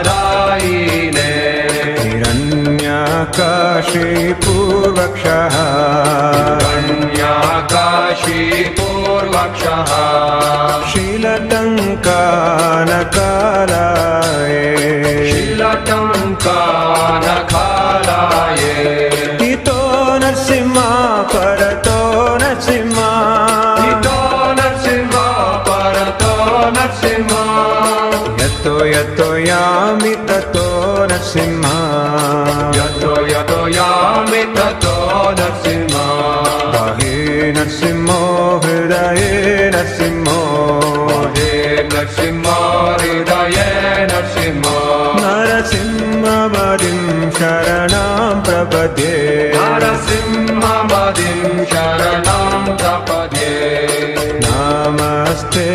प्रह्लादलाददायिने हिरण्यकाशीपूर्वक्षः हिरण्यकाशीपूर्वक्षः शीलटङ्कानकालाये शीलटङ्कानकालाये हितो नरसिंह परतो नरसिंह हितो नरसिंह परतो नरसिंह यतो यतो यामि ततो नरसिंह यतो यतो यामि ततो नरसिंह बाहे नरसिंहो हृदये नरसिंहो हे नरसिंह हृदये नरसिंह नरसिंहवदिं शरणं प्रपद्ये नरसिंहवदिं शरणं प्रपद्ये नमस्ते